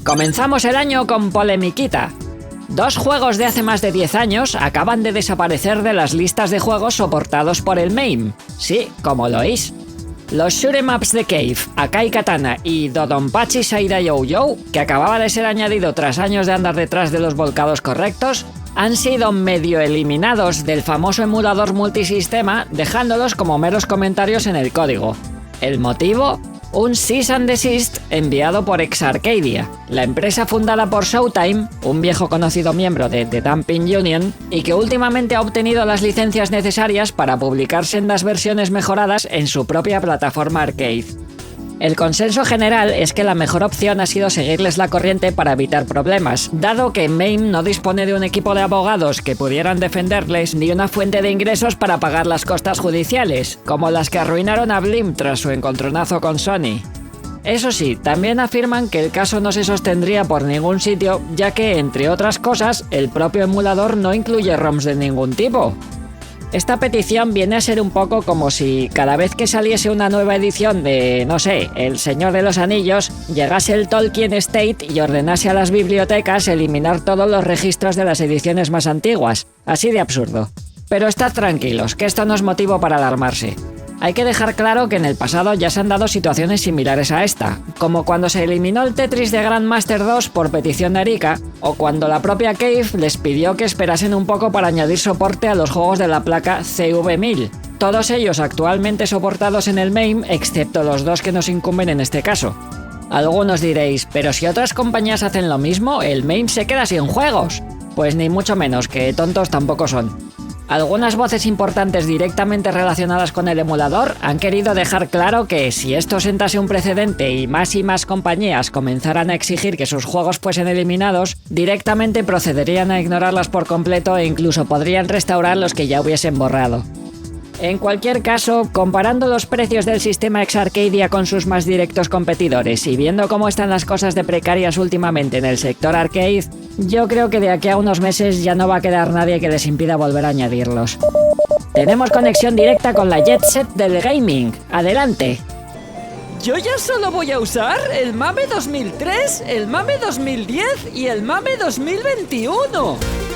Comenzamos el año con polemiquita. Dos juegos de hace más de 10 años acaban de desaparecer de las listas de juegos soportados por el MAME. Sí, como lo oís. Los shoot'em ups de Cave, Akai Katana y Dodonpachi Saida Yo-Yo, que acababa de ser añadido tras años de andar detrás de los volcados correctos, han sido medio eliminados del famoso emulador multisistema, dejándolos como meros comentarios en el código. ¿El motivo? Un cease and desist enviado por Exarcadia, la empresa fundada por Showtime, un viejo conocido miembro de The Dumping Union, y que últimamente ha obtenido las licencias necesarias para publicar sendas versiones mejoradas en su propia plataforma arcade. El consenso general es que la mejor opción ha sido seguirles la corriente para evitar problemas, dado que MAME no dispone de un equipo de abogados que pudieran defenderles ni una fuente de ingresos para pagar las costas judiciales, como las que arruinaron a Blim tras su encontronazo con Sony. Eso sí, también afirman que el caso no se sostendría por ningún sitio, ya que, entre otras cosas, el propio emulador no incluye ROMs de ningún tipo. Esta petición viene a ser un poco como si cada vez que saliese una nueva edición de, no sé, El Señor de los Anillos, llegase el Tolkien Estate y ordenase a las bibliotecas eliminar todos los registros de las ediciones más antiguas. Así de absurdo. Pero estad tranquilos, que esto no es motivo para alarmarse. Hay que dejar claro que en el pasado ya se han dado situaciones similares a esta, como cuando se eliminó el Tetris de Grandmaster 2 por petición de Erika, o cuando la propia Cave les pidió que esperasen un poco para añadir soporte a los juegos de la placa CV1000, todos ellos actualmente soportados en el MAME, excepto los dos que nos incumben en este caso. Algunos diréis, pero si otras compañías hacen lo mismo, el MAME se queda sin juegos. Pues ni mucho menos, que tontos tampoco son. Algunas voces importantes directamente relacionadas con el emulador han querido dejar claro que si esto sentase un precedente y más compañías comenzaran a exigir que sus juegos fuesen eliminados, directamente procederían a ignorarlas por completo e incluso podrían restaurar los que ya hubiesen borrado. En cualquier caso, comparando los precios del sistema Exarcadia con sus más directos competidores y viendo cómo están las cosas de precarias últimamente en el sector arcade, yo creo que de aquí a unos meses ya no va a quedar nadie que les impida volver a añadirlos. Tenemos conexión directa con la Jet Set del gaming. ¡Adelante! Yo ya solo voy a usar el MAME 2003, el MAME 2010 y el MAME 2021.